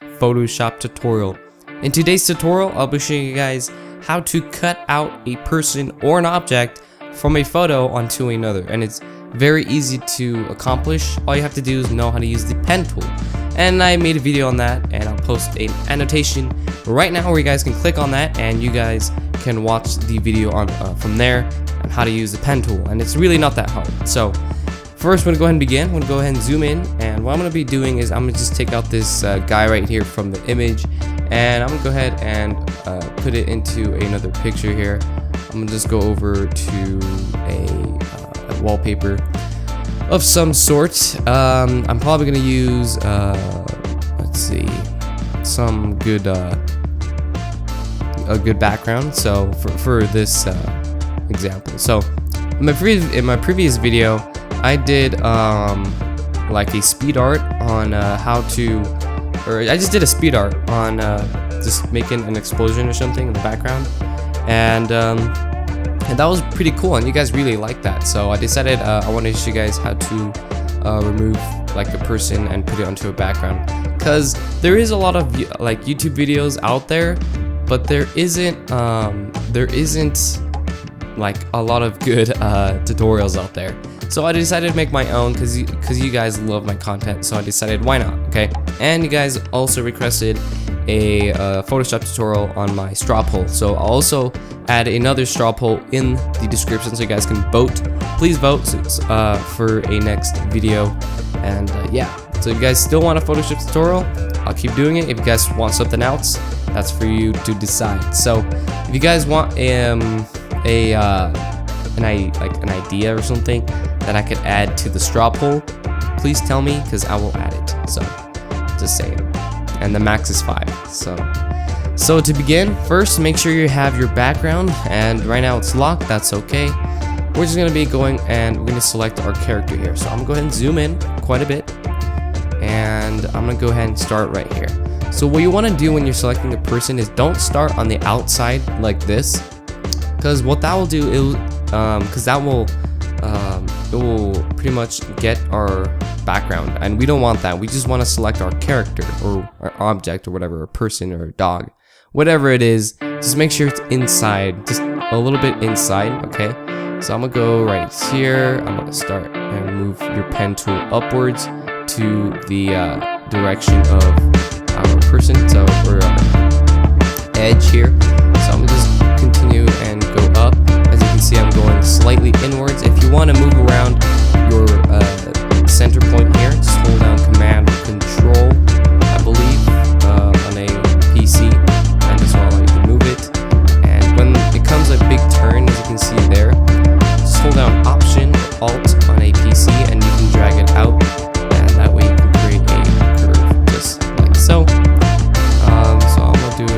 Photoshop tutorial. In today's tutorial, I'll be showing you guys how to cut out a person or an object from a photo onto another, and it's very easy to accomplish. All you have to do is know how to use the pen tool, and I made a video on that, and I'll post an annotation right now where you guys can click on that and you guys can watch the video on from there on how to use the pen tool, and it's really not that hard. So first, I'm gonna go ahead and begin. I'm gonna go ahead and zoom in, and what I'm gonna be doing is I'm gonna just take out this guy right here from the image, and I'm gonna go ahead and put it into another picture here. I'm gonna just go over to a wallpaper of some sort. I'm probably gonna use let's see, some good a good background. So for this example, so in my previous video, I did like a speed art on how to, or I just did a speed art on just making an explosion or something in the background, and that was pretty cool, and you guys really liked that. So I decided I wanted to show you guys how to remove like a person and put it onto a background, because there is a lot of like YouTube videos out there, but there isn't like a lot of good tutorials out there. So I decided to make my own because you guys love my content, so I decided why not, okay? And you guys also requested a Photoshop tutorial on my straw poll, so I'll also add another straw poll in the description so you guys can vote. Please vote for a next video, and yeah. So if you guys still want a Photoshop tutorial, I'll keep doing it. If you guys want something else, that's for you to decide. So if you guys want an idea or something that I could add to the straw poll, please tell me, because I will add it. So just saying. And the max is 5. So to begin, first make sure you have your background, and right now it's locked. That's okay. We're just gonna be going and we're gonna select our character here. So I'm gonna go ahead and zoom in quite a bit, and I'm gonna go ahead and start right here. So what you want to do when you're selecting a person is don't start on the outside like this, because what that will do is it will pretty much get our background, and we don't want that. We just want to select our character or our object or whatever, a person or a dog, whatever it is. Just make sure it's inside, just a little bit inside, okay? So I'm gonna go right here. I'm gonna start and move your pen tool upwards to the direction of our person, so we're on edge here. So I'm gonna just continue and go up. As you can see, I'm going slightly inwards. If you want to move around your center point here, just hold down Command or Control, I believe, on a PC, and this will allow you to move it. And when it comes a big turn, as you can see there, just hold down Option or Alt on a PC, and you can drag it out, and that way you can create a curve, just like so. So I'm gonna do it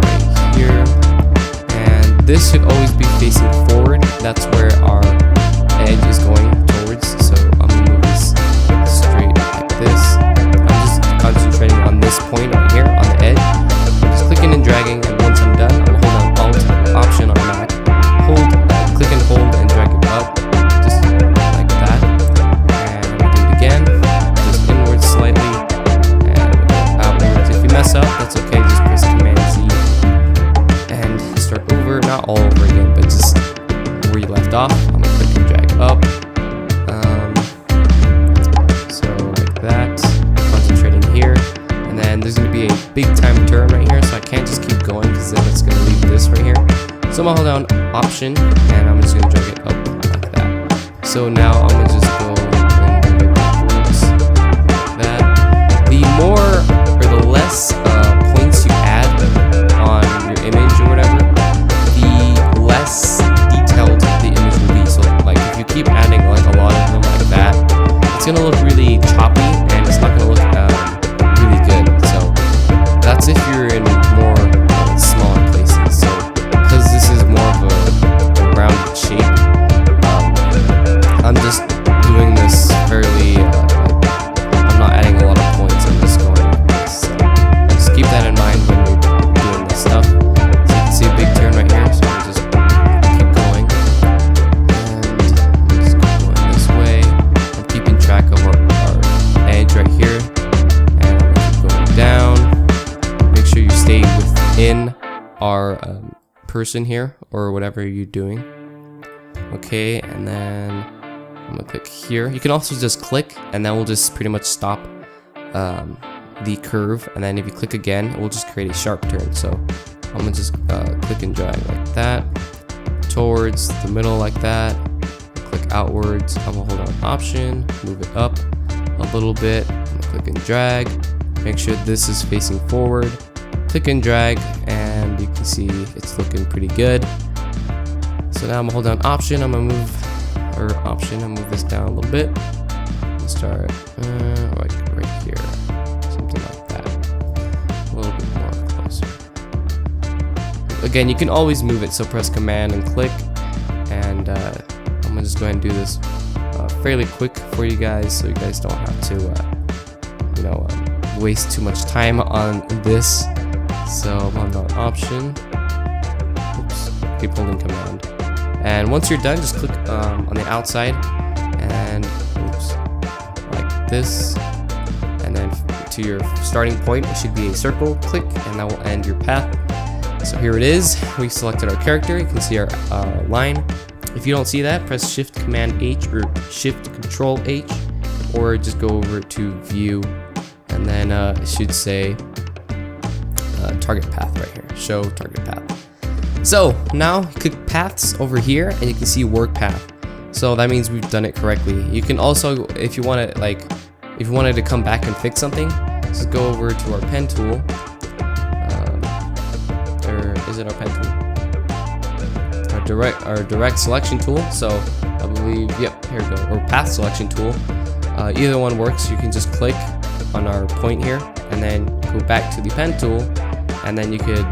right here, and this should always be facing forward. That's where our edge is going towards. So I'm gonna move this straight like this. I'm just concentrating on this point right here on the edge. I'm just clicking and dragging, and once I'm done, I'm gonna hold down Alt Option on Mac, click and hold and drag it up, just like that. And I'm gonna do it again, just inwards slightly and outwards. If you mess up, that's okay. Just press Command Z and start over. Not all over again, but just where you left off. I'm gonna click and drag up. So like that. Concentrating here, and then there's gonna be a big time turn right here, so I can't just keep going because then it's gonna leave this right here. So I'm gonna hold down Option, and I'm just gonna drag it up like that. So now I'm gonna just go and move it backwards like that. The more or the less points you add on your image or whatever, the less detailed the image will be. So like if you keep adding like a lot of them like that, it's gonna look really choppy, and it's not gonna look really good. So that's if you're in more smaller places. So because this is more of a rounded shape, I'm just doing this fairly I'm not adding a lot of points. I'm just going in our person here, or whatever you're doing. Okay, and then I'm gonna click here. You can also just click, and then we'll just pretty much stop the curve, and then if you click again, we'll just create a sharp turn. So I'm gonna just click and drag like that towards the middle like that. Click outwards. I'm gonna hold on Option, move it up a little bit. I'm gonna click and drag. Make sure this is facing forward. Click and drag, and you can see it's looking pretty good. So now I'm gonna hold down Option. I'm gonna move this down a little bit. Start like right here, something like that. A little bit more closer. Again, you can always move it. So press Command and click, and I'm gonna just go ahead and do this fairly quick for you guys, so you guys don't have to, waste too much time on this. So I'm on Option. Oops. Keep holding Command. And once you're done, just click on the outside, and oops, like this. And then to your starting point, it should be a circle. Click, and that will end your path. So here it is. We selected our character. You can see our line. If you don't see that, press Shift Command H or Shift Control H, or just go over to View, and then it should say target path right here. Show target path. So now click Paths over here, and you can see Work Path. So that means we've done it correctly. You can also, if you want to, if you wanted to come back and fix something, just go over to our pen tool. Or is it our pen tool? Our direct selection tool. So I believe, yep, here we go. Or path selection tool. Either one works. You can just click on our point here, and then go back to the pen tool, and then you could,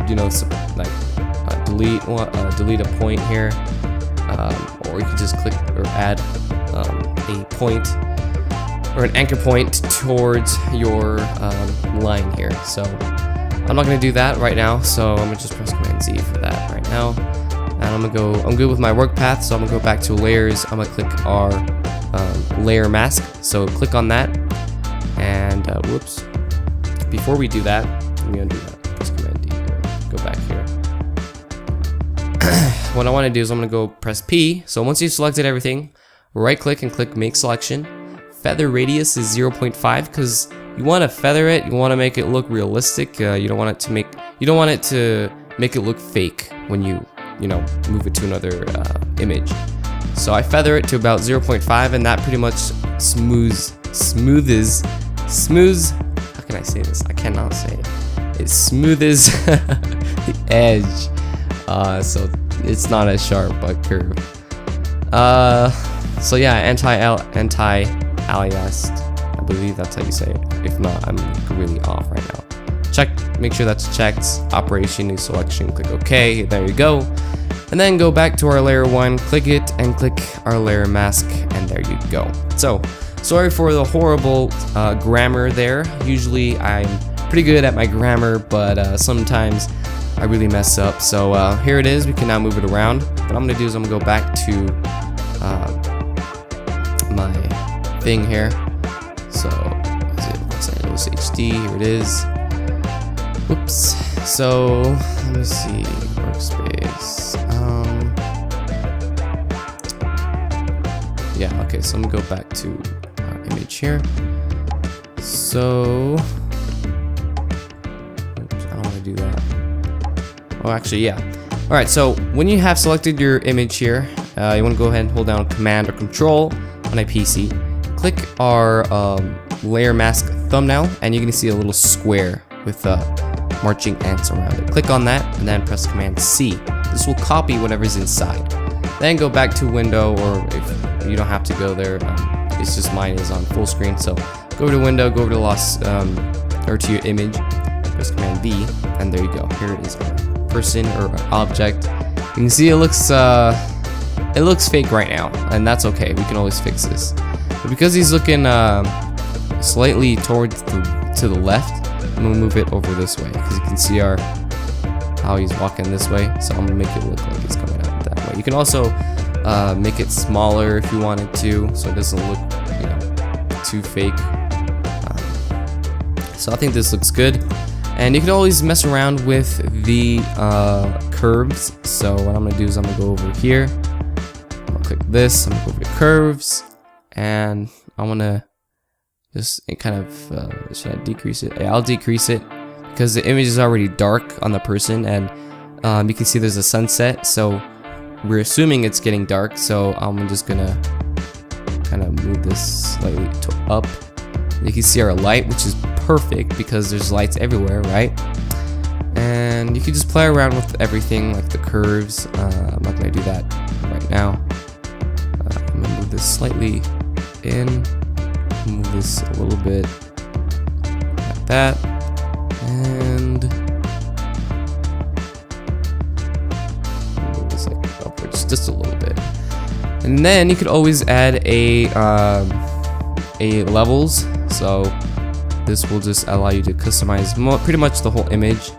delete a point here, or you could just click or add a point or an anchor point towards your line here. So I'm not gonna do that right now, so I'm gonna just press Command Z for that right now. And I'm good with my work path, so I'm gonna go back to layers. I'm gonna click our layer mask. So click on that, and whoops. Before we do that, I'm gonna do that. Press Command D. Go back here. What I want to do is I'm gonna go press P. So once you've selected everything, right click and click Make Selection. Feather radius is 0.5 because you want to feather it. You want to make it look realistic. You don't want it to make it look fake when you move it to another image. So I feather it to about 0.5, and that pretty much smooths. How can I say this? I cannot say it. It smooths the edge, so it's not as sharp but curve. So yeah, anti-aliased. I believe that's how you say it. If not, I'm really off right now. Make sure that's checked. Operation, new selection, click OK. There you go. And then go back to our layer 1, click it, and click our layer mask, and there you go. So, sorry for the horrible grammar there. Usually I'm pretty good at my grammar, but sometimes I really mess up. So here it is. We can now move it around. What I'm gonna do is I'm gonna go back to my thing here. So is it Los Angeles HD? Here it is. Oops. So let me see. Workspace. Yeah. Okay. So I'm gonna go back to our image here. So oops, I don't want to do that. Oh, actually, yeah. All right. So when you have selected your image here, you want to go ahead and hold down Command or Control on a PC. Click our layer mask thumbnail, and you're gonna see a little square with marching ants around it. Click on that, and then press Command C. This will copy whatever's inside. Then go back to Window, or if you don't have to go there, it's just mine is on full screen. So go over to Window, go over to to your image, press Command V, and there you go. Here it is, person or object. You can see it looks fake right now, and that's okay. We can always fix this. But because he's looking slightly towards to the left, I'm gonna move it over this way because you can see how he's walking this way. So I'm gonna make it look like it's coming out that way. You can also make it smaller if you wanted to, so it doesn't look too fake. So I think this looks good. And you can always mess around with the curves. So what I'm gonna do is I'm gonna go over here. I'm gonna click this. I'm gonna go over to curves, and I wanna just kind of should I decrease it? Yeah, I'll decrease it because the image is already dark on the person, and you can see there's a sunset. So we're assuming it's getting dark. So I'm just gonna kind of move this slightly up. You can see our light, which is perfect because there's lights everywhere, right? And you can just play around with everything, like the curves. I'm not gonna do that right now. I'm gonna move this slightly in, move this a little bit like that, and move this like upwards just a little bit. And then you could always add a levels. So this will just allow you to customize pretty much the whole image.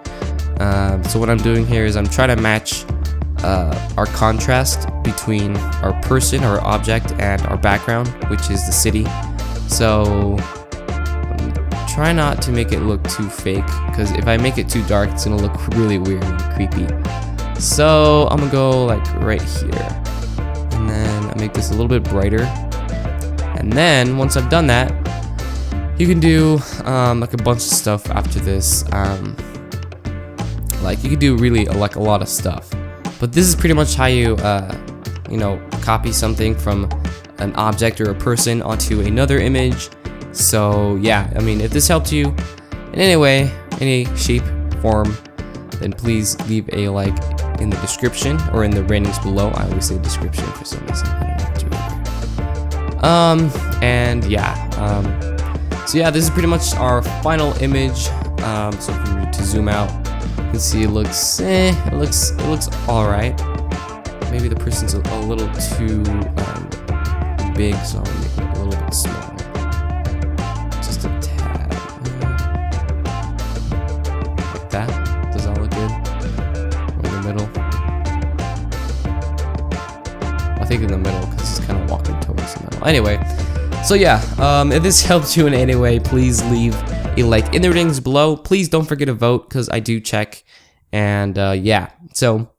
So what I'm doing here is I'm trying to match our contrast between our person, our object, and our background, which is the city. So try not to make it look too fake, because if I make it too dark, it's gonna look really weird and creepy. So I'm gonna go like right here, and then I make this a little bit brighter. And then once I've done that, you can do like a bunch of stuff after this. Like you can do really like a lot of stuff. But this is pretty much how you you know, copy something from an object or a person onto another image. So yeah, I mean, if this helped you in any way, any shape, form, then please leave a like in the description or in the ratings below. I always say description for some reason. I don't know what to do. And yeah, so yeah, this is pretty much our final image. So if we were to zoom out, you can see it looks all right. Maybe the person's a little too big, so I'll make it a little bit smaller, just a tad, like that. Does that look good? Or in the middle? I think in the middle because he's kind of walking towards the middle. Anyway. So yeah, if this helped you in any way, please leave a like in the ratings below. Please don't forget to vote because I do check. And yeah, so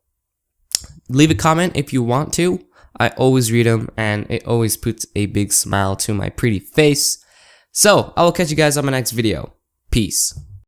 leave a comment if you want to. I always read them, and it always puts a big smile to my pretty face. So I will catch you guys on my next video. Peace.